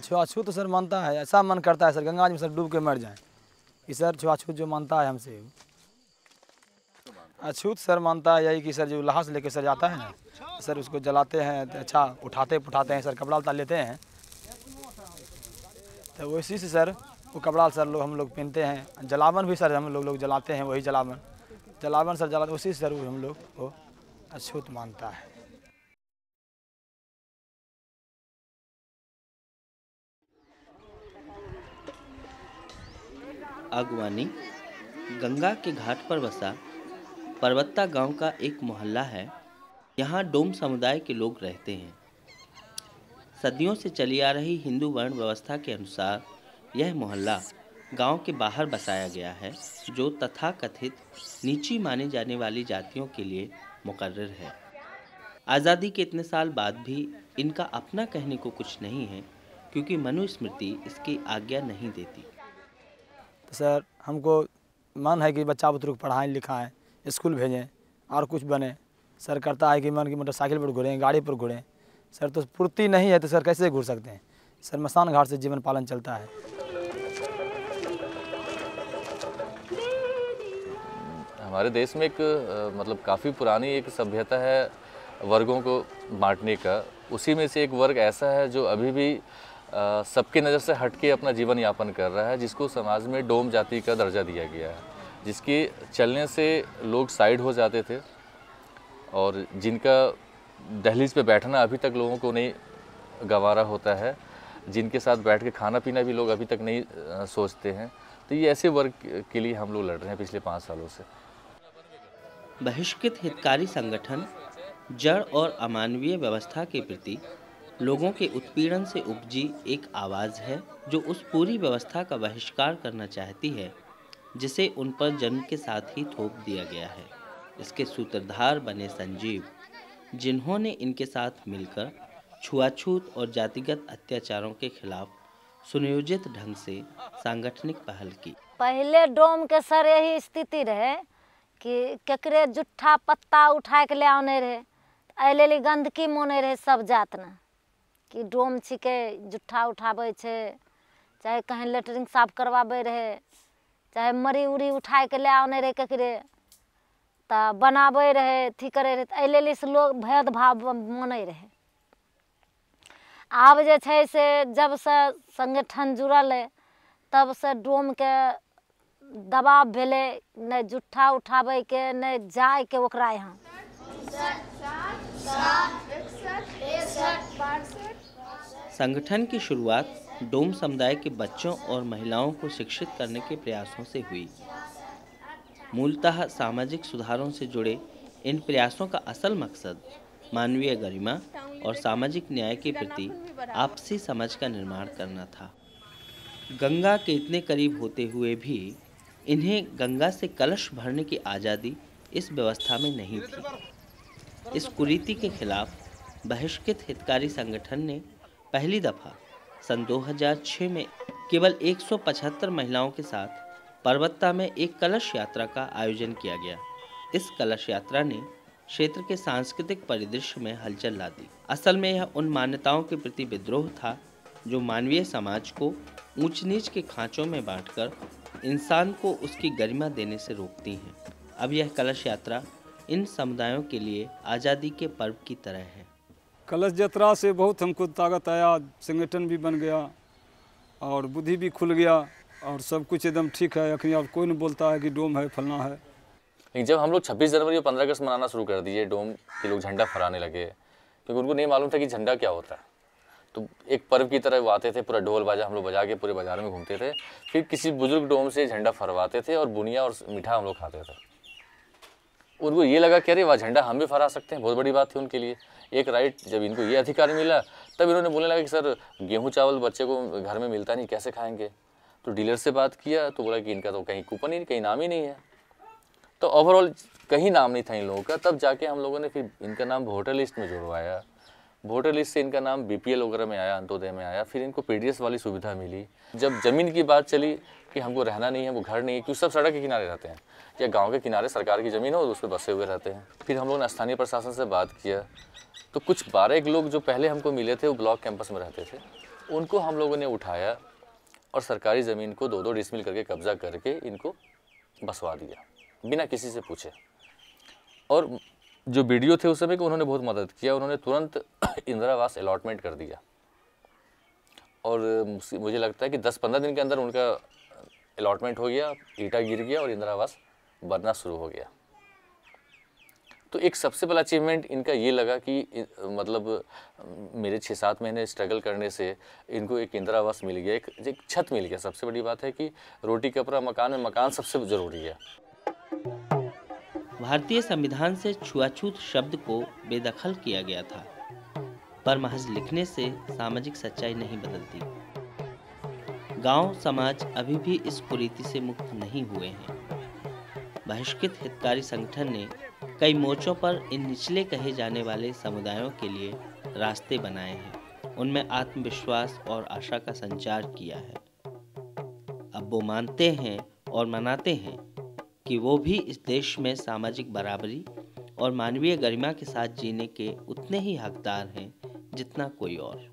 छुआछूत तो सर मानता है, ऐसा मन करता है सर गंगा जी में सर डूब के मर जाए कि सर छुआछूत जो मानता है हमसे। अछूत सर मानता है यही कि सर जो लाश लेके सर जाता है ना सर, उसको जलाते हैं तो अच्छा उठाते पुठाते हैं सर, कपड़ा उतार लेते हैं तो वैसी से सर वो कपड़ा सर हम लोग पहनते हैं। जलावन भी सर हम लोग जलाते हैं, वही जलावन सर जलाते, उसी से सर हम लोग को अछूत मानता है। आगवानी गंगा के घाट पर बसा परबत्ता गांव का एक मोहल्ला है। यहाँ डोम समुदाय के लोग रहते हैं। सदियों से चली आ रही हिंदू वर्ण व्यवस्था के अनुसार यह मोहल्ला गांव के बाहर बसाया गया है, जो तथाकथित नीची मानी जाने वाली जातियों के लिए मुकर्रर है। आज़ादी के इतने साल बाद भी इनका अपना कहने को कुछ नहीं है, क्योंकि मनुस्मृति इसकी आज्ञा नहीं देती। तो सर हमको मन है कि बच्चा बुतरू को पढ़ाएं लिखाएं, स्कूल भेजें और कुछ बने। सर करता है कि मन की मोटरसाइकिल पर घुरें, गाड़ी पर घुरें। सर तो पूर्ति नहीं है तो सर कैसे घुर सकते हैं। सर मसान घाट से जीवन पालन चलता है। हमारे देश में एक मतलब काफ़ी पुरानी एक सभ्यता है वर्गों को बांटने का। उसी में से एक वर्ग ऐसा है जो अभी भी सबकी नज़र से हट के अपना जीवन यापन कर रहा है, जिसको समाज में डोम जाति का दर्जा दिया गया है, जिसके चलने से लोग साइड हो जाते थे और जिनका दहलीज पे बैठना अभी तक लोगों को नहीं गंवारा होता है, जिनके साथ बैठ के खाना पीना भी लोग अभी तक नहीं सोचते हैं। तो ये ऐसे वर्ग के लिए हम लोग लड़ रहे हैं पिछले 5 सालों से। बहिष्कृत हितकारी संगठन जड़ और अमानवीय व्यवस्था के प्रति लोगों के उत्पीड़न से उपजी एक आवाज़ है, जो उस पूरी व्यवस्था का बहिष्कार करना चाहती है जिसे उन पर जन्म के साथ ही थोप दिया गया है। इसके सूत्रधार बने संजीव, जिन्होंने इनके साथ मिलकर छुआछूत और जातिगत अत्याचारों के खिलाफ सुनियोजित ढंग से सांगठनिक पहल की। पहले डोम के सर यही स्थिति रहे कि केकरे जुट्ठा पत्ता उठा के ले आने रहे, अले गंदगी मोने रहे सब जात न कि डोम छिके जुट्ठा उठावे छे, चाहे कहीं लेटरिन साफ करवावे रहे, चाहे मरी उरी उठा के ले आने रहे केकरे तो बनावे रहे, थी करे रहे, अले से लोग भेदभाव माने रहे। आब जे छै से जब से संगठन जुड़ल है तब से डोम के दबाव भेले, न जुट्ठा उठावे के न जाए के ओकरा यहाँ। संगठन की शुरुआत डोम समुदाय के बच्चों और महिलाओं को शिक्षित करने के प्रयासों से हुई। मूलतः सामाजिक सुधारों से जुड़े इन प्रयासों का असल मकसद मानवीय गरिमा और सामाजिक न्याय के प्रति आपसी समझ का निर्माण करना था। गंगा के इतने करीब होते हुए भी इन्हें गंगा से कलश भरने की आज़ादी इस व्यवस्था में नहीं थी। इस कुरीति के खिलाफ बहिष्कृत हितकारी संगठन ने पहली दफ़ा सन 2006 में केवल 175 महिलाओं के साथ परबत्ता में एक कलश यात्रा का आयोजन किया गया। इस कलश यात्रा ने क्षेत्र के सांस्कृतिक परिदृश्य में हलचल ला दी। असल में यह उन मान्यताओं के प्रति विद्रोह था जो मानवीय समाज को ऊंच नीच के खांचों में बांटकर इंसान को उसकी गरिमा देने से रोकती हैं। अब यह कलश यात्रा इन समुदायों के लिए आज़ादी के पर्व की तरह है। कलश यात्रा से बहुत हमको ताकत आया, संगठन भी बन गया और बुद्धि भी खुल गया और सब कुछ एकदम ठीक है। अखनी अब कोई नहीं बोलता है कि डोम है फलना है। लेकिन जब हम लोग 26 जनवरी और 15 अगस्त मनाना शुरू कर दिए, डोम के लोग झंडा फहराने लगे, क्योंकि उनको नहीं मालूम था कि झंडा क्या होता है। तो एक पर्व की तरह वो आते थे, पूरा ढोल बाजा हम लोग बजा के पूरे बाजार में घूमते थे, फिर किसी बुजुर्ग डोम से झंडा फहरवाते थे और बुनिया और मीठा हम लोग खाते थे। उनको ये लगा कि अरे वाह, झंडा हम भी फहरा सकते हैं, बहुत बड़ी बात थी उनके लिए। एक राइट, जब इनको ये अधिकार मिला तब इन्होंने बोलने लगा कि सर गेहूँ चावल बच्चे को घर में मिलता नहीं, कैसे खाएंगे। तो डीलर से बात किया तो बोला कि इनका तो कहीं कूपन ही कहीं नाम ही नहीं है। तो ओवरऑल कहीं नाम नहीं था इन लोगों का। तब जाके हम लोगों ने फिर इनका नाम वोटर लिस्ट में जुड़वाया। वोटर लिस्ट से इनका नाम बीपीएल वगैरह में आया, अंत्योदय में आया। फिर इनको पीडीएस वाली सुविधा मिली। जब ज़मीन की बात चली कि हमको रहना नहीं है, वो घर नहीं है, क्योंकि सब सड़क के किनारे रहते हैं या गांव के किनारे सरकार की ज़मीन हो उस पर बसे हुए रहते हैं। फिर हम लोगों ने स्थानीय प्रशासन से बात किया तो कुछ 12 लोग जो पहले हमको मिले थे वो ब्लॉक कैंपस में रहते थे, उनको हम लोगों ने उठाया और सरकारी ज़मीन को 2-2 डिसमिल करके कब्जा करके इनको बसवा दिया बिना किसी से पूछे। और जो वीडियो थे उस समय को उन्होंने बहुत मदद किया, उन्होंने तुरंत इंदिरा आवास अलॉटमेंट कर दिया और मुझे लगता है कि 10-15 दिन के अंदर उनका अलॉटमेंट हो गया, ईंटा गिर गया और इंदिरा आवास बनना शुरू हो गया। तो एक सबसे बड़ा अचीवमेंट इनका ये लगा कि मतलब मेरे 6-7 महीने स्ट्रगल करने से इनको एक इंदिरा आवास मिल गया, एक छत मिल गया। सबसे बड़ी बात है कि रोटी कपड़ा मकान में मकान सबसे ज़रूरी है। भारतीय संविधान से छुआछूत शब्द को बेदखल किया गया था, पर महज लिखने से सामाजिक सच्चाई नहीं बदलती। गांव समाज अभी भी इस कुरीति से मुक्त नहीं हुए हैं। बहिष्कृत हितकारी संगठन ने कई मोर्चों पर इन निचले कहे जाने वाले समुदायों के लिए रास्ते बनाए हैं, उनमें आत्मविश्वास और आशा का संचार किया है। अब वो मानते हैं और मनाते हैं कि वो भी इस देश में सामाजिक बराबरी और मानवीय गरिमा के साथ जीने के उतने ही हकदार हैं जितना कोई और।